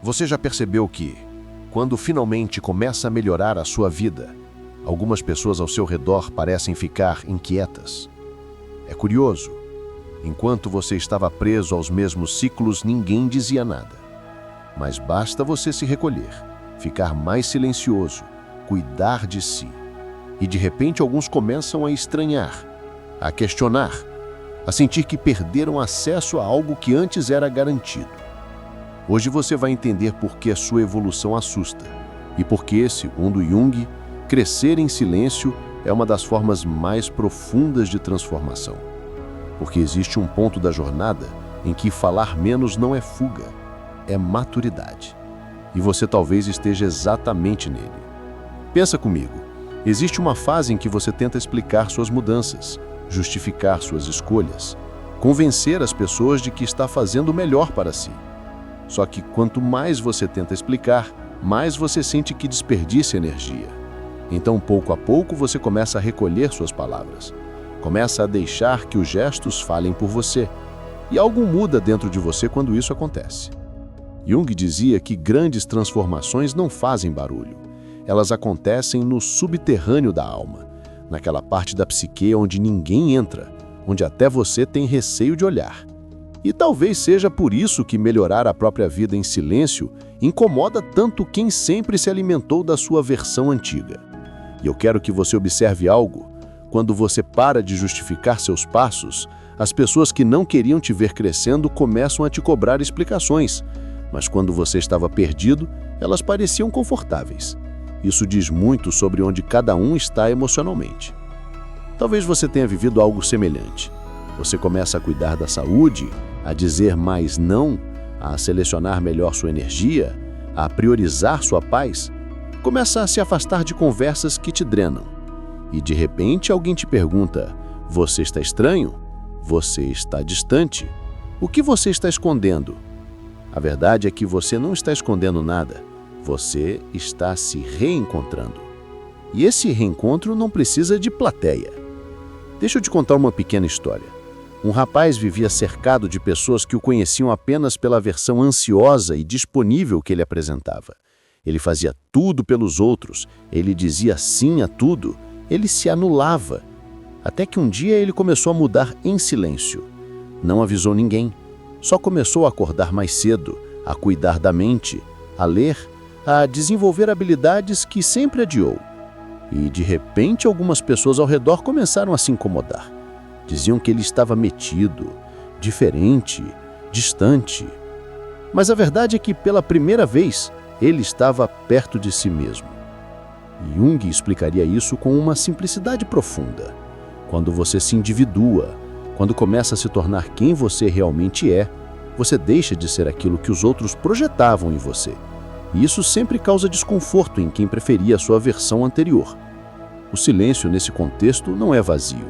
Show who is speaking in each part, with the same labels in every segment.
Speaker 1: Você já percebeu que, quando finalmente começa a melhorar a sua vida, algumas pessoas ao seu redor parecem ficar inquietas? É curioso. Enquanto você estava preso aos mesmos ciclos, ninguém dizia nada. Mas basta você se recolher, ficar mais silencioso, cuidar de si. E de repente alguns começam a estranhar, a questionar, a sentir que perderam acesso a algo que antes era garantido. Hoje você vai entender por que a sua evolução assusta e por que, segundo Jung, crescer em silêncio é uma das formas mais profundas de transformação. Porque existe um ponto da jornada em que falar menos não é fuga, é maturidade. E você talvez esteja exatamente nele. Pensa comigo, existe uma fase em que você tenta explicar suas mudanças, justificar suas escolhas, convencer as pessoas de que está fazendo o melhor para si. Só que quanto mais você tenta explicar, mais você sente que desperdiça energia. Então, pouco a pouco, você começa a recolher suas palavras. Começa a deixar que os gestos falem por você. E algo muda dentro de você quando isso acontece. Jung dizia que grandes transformações não fazem barulho. Elas acontecem no subterrâneo da alma, naquela parte da psique onde ninguém entra, onde até você tem receio de olhar. E talvez seja por isso que melhorar a própria vida em silêncio incomoda tanto quem sempre se alimentou da sua versão antiga. E eu quero que você observe algo. Quando você para de justificar seus passos, as pessoas que não queriam te ver crescendo começam a te cobrar explicações. Mas quando você estava perdido, elas pareciam confortáveis. Isso diz muito sobre onde cada um está emocionalmente. Talvez você tenha vivido algo semelhante. Você começa a cuidar da saúde, a dizer mais não, a selecionar melhor sua energia, a priorizar sua paz. Começa a se afastar de conversas que te drenam. E de repente alguém te pergunta: você está estranho? Você está distante? O que você está escondendo? A verdade é que você não está escondendo nada. Você está se reencontrando. E esse reencontro não precisa de plateia. Deixa eu te contar uma pequena história. Um rapaz vivia cercado de pessoas que o conheciam apenas pela versão ansiosa e disponível que ele apresentava. Ele fazia tudo pelos outros, ele dizia sim a tudo, ele se anulava. Até que um dia ele começou a mudar em silêncio. Não avisou ninguém, só começou a acordar mais cedo, a cuidar da mente, a ler, a desenvolver habilidades que sempre adiou. E de repente algumas pessoas ao redor começaram a se incomodar. Diziam que ele estava metido, diferente, distante. Mas a verdade é que, pela primeira vez, ele estava perto de si mesmo. Jung explicaria isso com uma simplicidade profunda. Quando você se individua, quando começa a se tornar quem você realmente é, você deixa de ser aquilo que os outros projetavam em você. E isso sempre causa desconforto em quem preferia a sua versão anterior. O silêncio, nesse contexto, não é vazio.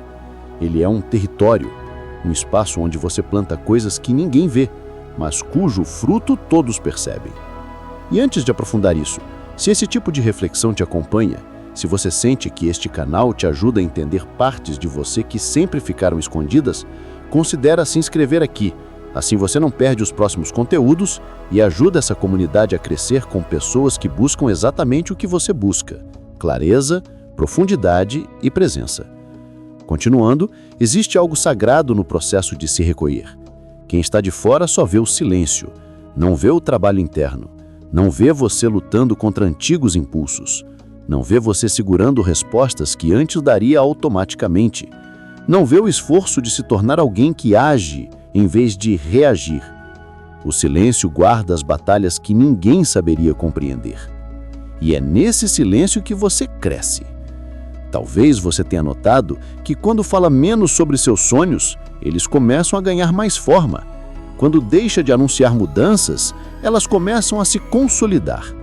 Speaker 1: Ele é um território, um espaço onde você planta coisas que ninguém vê, mas cujo fruto todos percebem. E antes de aprofundar isso, se esse tipo de reflexão te acompanha, se você sente que este canal te ajuda a entender partes de você que sempre ficaram escondidas, considera se inscrever aqui. Assim você não perde os próximos conteúdos e ajuda essa comunidade a crescer com pessoas que buscam exatamente o que você busca: clareza, profundidade e presença. Continuando, existe algo sagrado no processo de se recolher. Quem está de fora só vê o silêncio, não vê o trabalho interno, não vê você lutando contra antigos impulsos, não vê você segurando respostas que antes daria automaticamente, não vê o esforço de se tornar alguém que age em vez de reagir. O silêncio guarda as batalhas que ninguém saberia compreender. E é nesse silêncio que você cresce. Talvez você tenha notado que quando fala menos sobre seus sonhos, eles começam a ganhar mais forma. Quando deixa de anunciar mudanças, elas começam a se consolidar.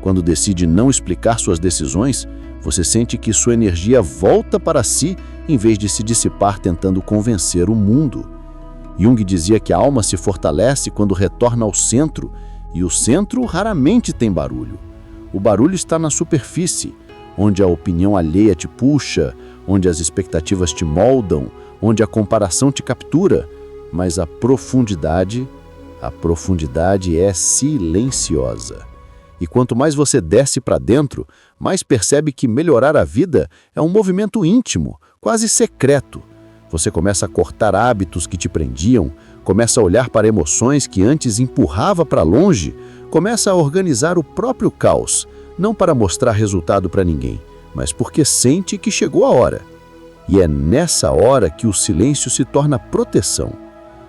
Speaker 1: Quando decide não explicar suas decisões, você sente que sua energia volta para si em vez de se dissipar tentando convencer o mundo. Jung dizia que a alma se fortalece quando retorna ao centro, e o centro raramente tem barulho. O barulho está na superfície, onde a opinião alheia te puxa, onde as expectativas te moldam, onde a comparação te captura, mas a profundidade, A profundidade é silenciosa. E quanto mais você desce para dentro, mais percebe que melhorar a vida é um movimento íntimo, quase secreto. Você começa a cortar hábitos que te prendiam, começa a olhar para emoções que antes empurrava para longe, começa a organizar o próprio caos, não para mostrar resultado para ninguém, mas porque sente que chegou a hora. E é nessa hora que o silêncio se torna proteção.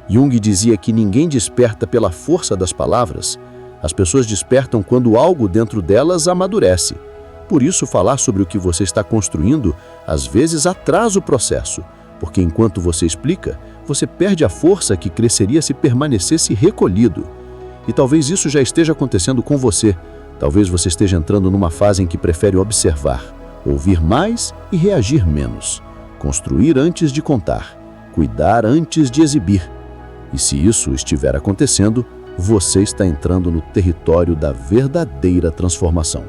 Speaker 1: Jung dizia que ninguém desperta pela força das palavras. As pessoas despertam quando algo dentro delas amadurece. Por isso, falar sobre o que você está construindo às vezes atrasa o processo, porque enquanto você explica, você perde a força que cresceria se permanecesse recolhido. E talvez isso já esteja acontecendo com você. Talvez você esteja entrando numa fase em que prefere observar, ouvir mais e reagir menos, construir antes de contar, cuidar antes de exibir. E se isso estiver acontecendo, você está entrando no território da verdadeira transformação.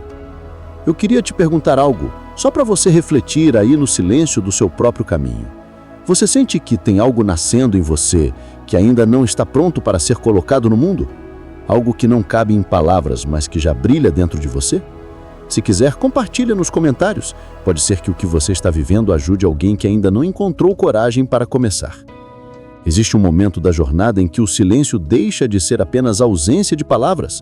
Speaker 1: Eu queria te perguntar algo, só para você refletir aí no silêncio do seu próprio caminho. Você sente que tem algo nascendo em você que ainda não está pronto para ser colocado no mundo? Algo que não cabe em palavras, mas que já brilha dentro de você? Se quiser, compartilhe nos comentários. Pode ser que o que você está vivendo ajude alguém que ainda não encontrou coragem para começar. Existe um momento da jornada em que o silêncio deixa de ser apenas ausência de palavras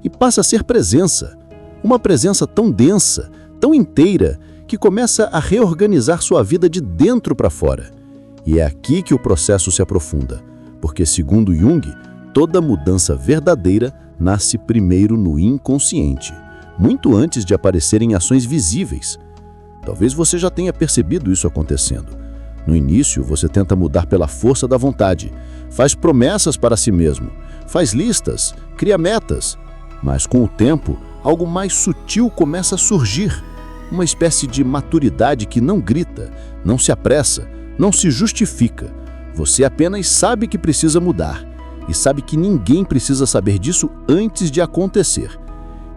Speaker 1: e passa a ser presença. Uma presença tão densa, tão inteira, que começa a reorganizar sua vida de dentro para fora. E é aqui que o processo se aprofunda, porque, segundo Jung, toda mudança verdadeira nasce primeiro no inconsciente, muito antes de aparecer em ações visíveis. Talvez você já tenha percebido isso acontecendo. No início, você tenta mudar pela força da vontade, faz promessas para si mesmo, faz listas, cria metas. Mas com o tempo, algo mais sutil começa a surgir, uma espécie de maturidade que não grita, não se apressa, não se justifica. Você apenas sabe que precisa mudar e sabe que ninguém precisa saber disso antes de acontecer.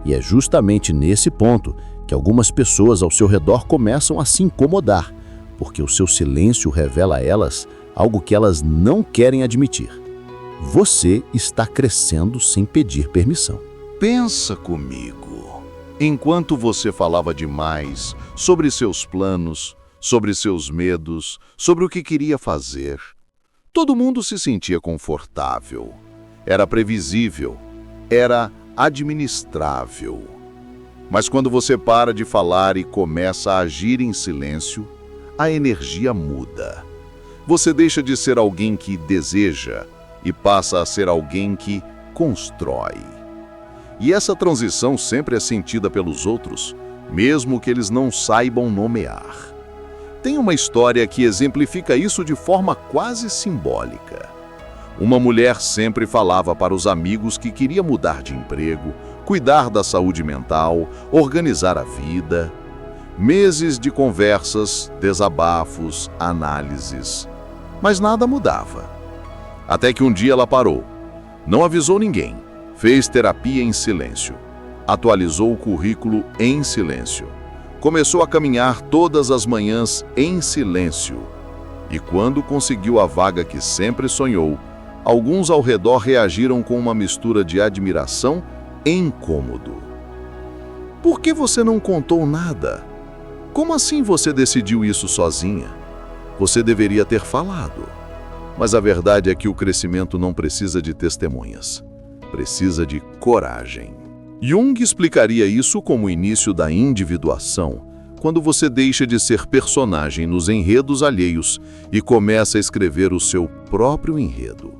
Speaker 1: E é justamente nesse ponto que algumas pessoas ao seu redor começam a se incomodar, porque o seu silêncio revela a elas algo que elas não querem admitir. Você está crescendo sem pedir permissão.
Speaker 2: Pensa comigo. Enquanto você falava demais sobre seus planos, sobre seus medos, sobre o que queria fazer, todo mundo se sentia confortável. Era previsível, era administrável. Mas quando você para de falar e começa a agir em silêncio, a energia muda. Você deixa de ser alguém que deseja e passa a ser alguém que constrói. E essa transição sempre é sentida pelos outros, mesmo que eles não saibam nomear. Tem uma história que exemplifica isso de forma quase simbólica. Uma mulher sempre falava para os amigos que queria mudar de emprego, cuidar da saúde mental, organizar a vida. Meses de conversas, desabafos, análises. Mas nada mudava. Até que um dia ela parou. Não avisou ninguém. Fez terapia em silêncio. Atualizou o currículo em silêncio. Começou a caminhar todas as manhãs em silêncio. E quando conseguiu a vaga que sempre sonhou, alguns ao redor reagiram com uma mistura de admiração e incômodo. Por que você não contou nada? Como assim você decidiu isso sozinha? Você deveria ter falado. Mas a verdade é que o crescimento não precisa de testemunhas. Precisa de coragem. Jung explicaria isso como o início da individuação, quando você deixa de ser personagem nos enredos alheios e começa a escrever o seu próprio enredo.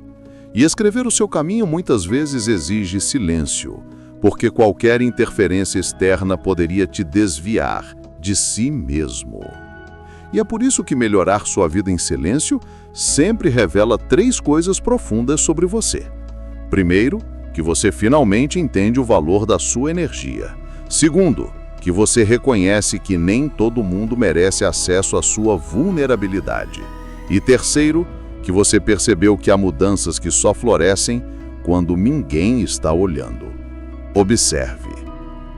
Speaker 2: E escrever o seu caminho muitas vezes exige silêncio, porque qualquer interferência externa poderia te desviar de si mesmo. E é por isso que melhorar sua vida em silêncio sempre revela 3 coisas profundas sobre você. Primeiro, que você finalmente entende o valor da sua energia. Segundo, que você reconhece que nem todo mundo merece acesso à sua vulnerabilidade. E terceiro, que você percebeu que há mudanças que só florescem quando ninguém está olhando. Observe.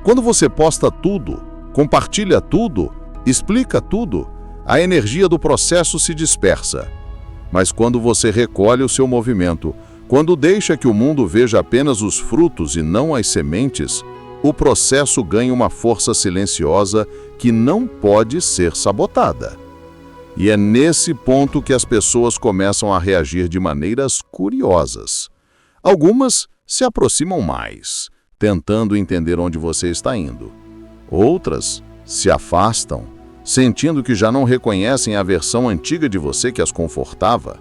Speaker 2: Quando você posta tudo, compartilha tudo, explica tudo, a energia do processo se dispersa. Mas quando você recolhe o seu movimento, Quando deixa que o mundo veja apenas os frutos e não as sementes, o processo ganha uma força silenciosa que não pode ser sabotada. E é nesse ponto que as pessoas começam a reagir de maneiras curiosas. Algumas se aproximam mais, tentando entender onde você está indo. Outras se afastam, sentindo que já não reconhecem a versão antiga de você que as confortava.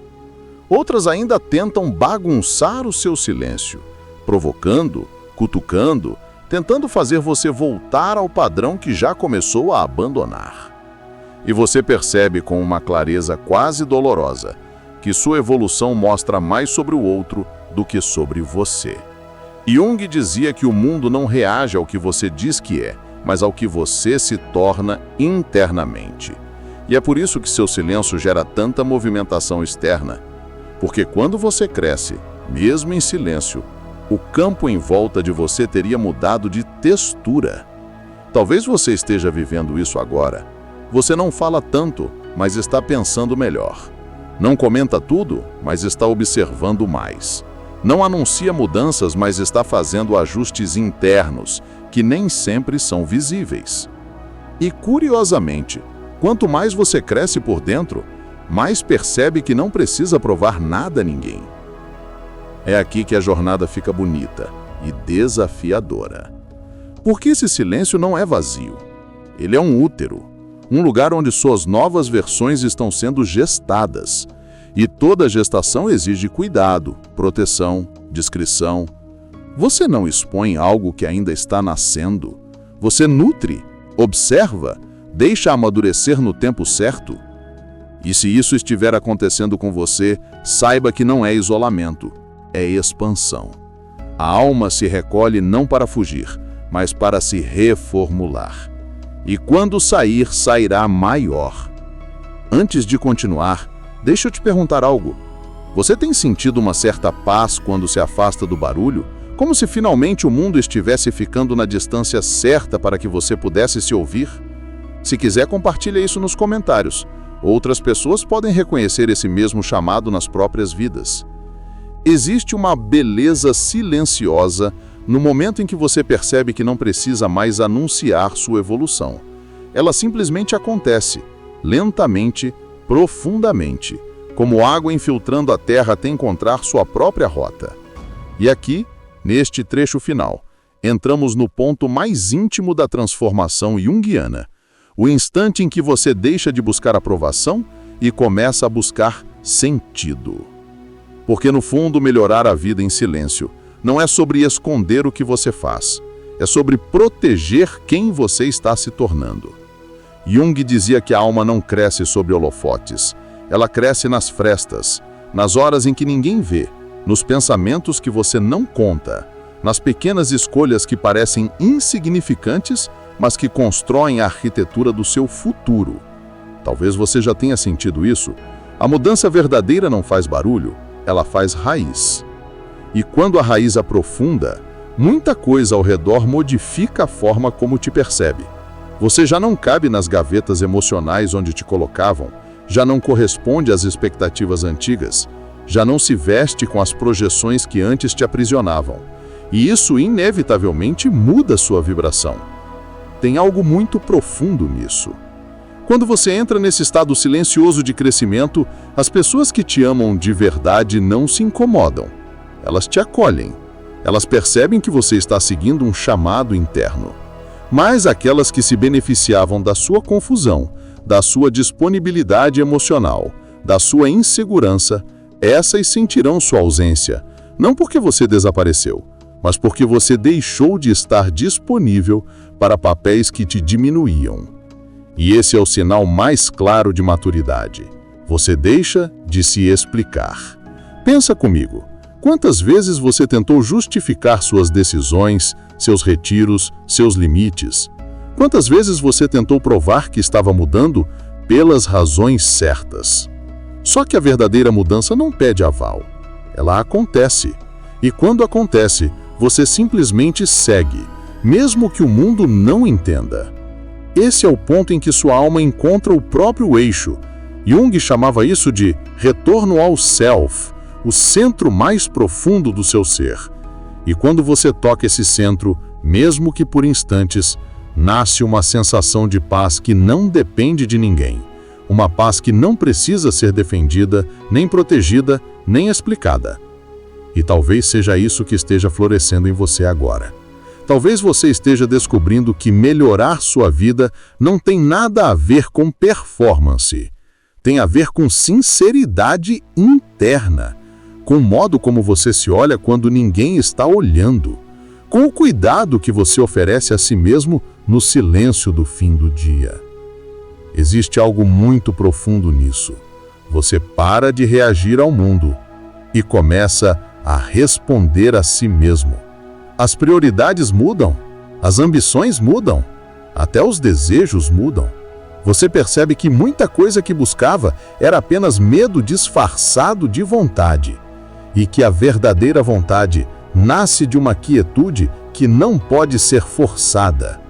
Speaker 2: Outras ainda tentam bagunçar o seu silêncio, provocando, cutucando, tentando fazer você voltar ao padrão que já começou a abandonar. E você percebe com uma clareza quase dolorosa que sua evolução mostra mais sobre o outro do que sobre você. Jung dizia que o mundo não reage ao que você diz que é, mas ao que você se torna internamente. E é por isso que seu silêncio gera tanta movimentação externa. Porque quando você cresce, mesmo em silêncio, o campo em volta de você teria mudado de textura. Talvez você esteja vivendo isso agora. Você não fala tanto, mas está pensando melhor. Não comenta tudo, mas está observando mais. Não anuncia mudanças, mas está fazendo ajustes internos, que nem sempre são visíveis. E, curiosamente, quanto mais você cresce por dentro, mais percebe que não precisa provar nada a ninguém. É aqui que a jornada fica bonita e desafiadora. Porque esse silêncio não é vazio. Ele é um útero, um lugar onde suas novas versões estão sendo gestadas. E toda gestação exige cuidado, proteção, discrição. Você não expõe algo que ainda está nascendo. Você nutre, observa, deixa amadurecer no tempo certo. E se isso estiver acontecendo com você, saiba que não é isolamento, é expansão. A alma se recolhe não para fugir, mas para se reformular. E quando sair, sairá maior. Antes de continuar, deixa eu te perguntar algo. Você tem sentido uma certa paz quando se afasta do barulho? Como se finalmente o mundo estivesse ficando na distância certa para que você pudesse se ouvir? Se quiser, compartilhe isso nos comentários. Outras pessoas podem reconhecer esse mesmo chamado nas próprias vidas. Existe uma beleza silenciosa no momento em que você percebe que não precisa mais anunciar sua evolução. Ela simplesmente acontece, lentamente, profundamente, como água infiltrando a terra até encontrar sua própria rota. E aqui, neste trecho final, entramos no ponto mais íntimo da transformação junguiana, o instante em que você deixa de buscar aprovação e começa a buscar sentido. Porque no fundo, melhorar a vida em silêncio não é sobre esconder o que você faz, é sobre proteger quem você está se tornando. Jung dizia que a alma não cresce sob holofotes, ela cresce nas frestas, nas horas em que ninguém vê, nos pensamentos que você não conta, nas pequenas escolhas que parecem insignificantes, mas que constroem a arquitetura do seu futuro. Talvez você já tenha sentido isso. A mudança verdadeira não faz barulho, ela faz raiz. E quando a raiz aprofunda, muita coisa ao redor modifica a forma como te percebe. Você já não cabe nas gavetas emocionais onde te colocavam, já não corresponde às expectativas antigas, já não se veste com as projeções que antes te aprisionavam. E isso inevitavelmente muda sua vibração. Tem algo muito profundo nisso. Quando você entra nesse estado silencioso de crescimento, as pessoas que te amam de verdade não se incomodam. Elas te acolhem. Elas percebem que você está seguindo um chamado interno. Mas aquelas que se beneficiavam da sua confusão, da sua disponibilidade emocional, da sua insegurança, essas sentirão sua ausência, não porque você desapareceu, mas porque você deixou de estar disponível para papéis que te diminuíam. E esse é o sinal mais claro de maturidade. Você deixa de se explicar. Pensa comigo, quantas vezes você tentou justificar suas decisões, seus retiros, seus limites? Quantas vezes você tentou provar que estava mudando pelas razões certas? Só que a verdadeira mudança não pede aval. Ela acontece. E quando acontece, você simplesmente segue, mesmo que o mundo não entenda. Esse é o ponto em que sua alma encontra o próprio eixo. Jung chamava isso de retorno ao self,
Speaker 3: o centro mais profundo do seu ser. E quando você toca esse centro, mesmo que por instantes, nasce uma sensação de paz que não depende de ninguém. Uma paz que não precisa ser defendida, nem protegida, nem explicada. E talvez seja isso que esteja florescendo em você agora. Talvez você esteja descobrindo que melhorar sua vida não tem nada a ver com performance. Tem a ver com sinceridade interna, com o modo como você se olha quando ninguém está olhando, com o cuidado que você oferece a si mesmo no silêncio do fim do dia. Existe algo muito profundo nisso. Você para de reagir ao mundo e começa a responder a si mesmo. As prioridades mudam, as ambições mudam, até os desejos mudam. Você percebe que muita coisa que buscava era apenas medo disfarçado de vontade, e que a verdadeira vontade nasce de uma quietude que não pode ser forçada.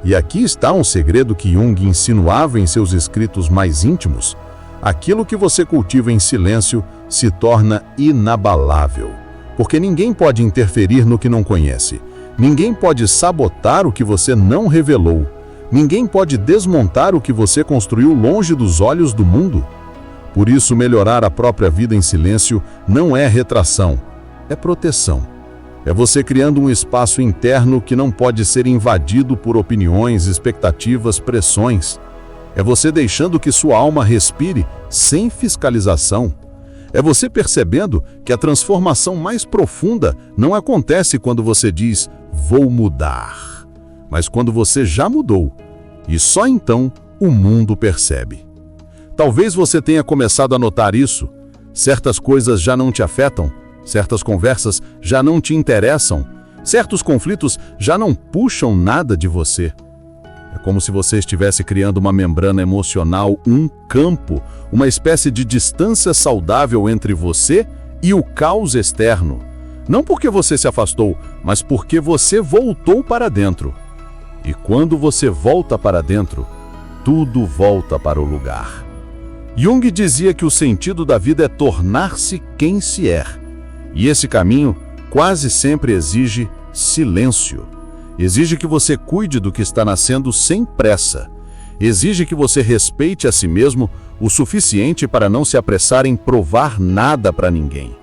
Speaker 3: E aqui está um segredo que Jung insinuava em seus escritos mais íntimos: aquilo que você cultiva em silêncio se torna inabalável, porque ninguém pode interferir no que não conhece, ninguém pode sabotar o que você não revelou, ninguém pode desmontar o que você construiu longe dos olhos do mundo. Por isso, melhorar a própria vida em silêncio não é retração, é proteção. É você criando um espaço interno que não pode ser invadido por opiniões, expectativas, pressões. É você deixando que sua alma respire sem fiscalização. É você percebendo que a transformação mais profunda não acontece quando você diz, vou mudar, mas quando você já mudou. E só então o mundo percebe. Talvez você tenha começado a notar isso. Certas coisas já não te afetam, certas conversas já não te interessam, certos conflitos já não puxam nada de você. É como se você estivesse criando uma membrana emocional, um campo, uma espécie de distância saudável entre você e o caos externo. Não porque você se afastou, mas porque você voltou para dentro. E quando você volta para dentro, tudo volta para o lugar. Jung dizia que o sentido da vida é tornar-se quem se é. E esse caminho quase sempre exige silêncio. Exige que você cuide do que está nascendo sem pressa. Exige que você respeite a si mesmo o suficiente para não se apressar em provar nada para ninguém.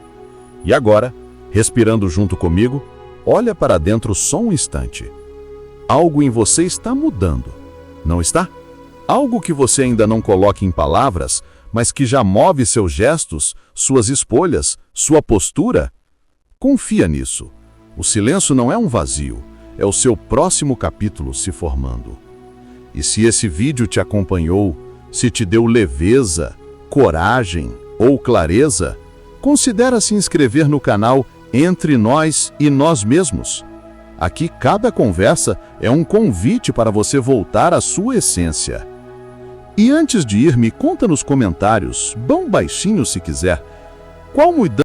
Speaker 3: E agora, respirando junto comigo, olha para dentro só um instante. Algo em você está mudando, não está? Algo que você ainda não coloca em palavras, mas que já move seus gestos, suas escolhas, sua postura? Confia nisso. O silêncio não é um vazio, é o seu próximo capítulo se formando. E se esse vídeo te acompanhou, se te deu leveza, coragem ou clareza, considera se inscrever no canal Entre Nós e Nós Mesmos. Aqui cada conversa é um convite para você voltar à sua essência. E antes de ir, me conta nos comentários, bem baixinho se quiser, qual mudança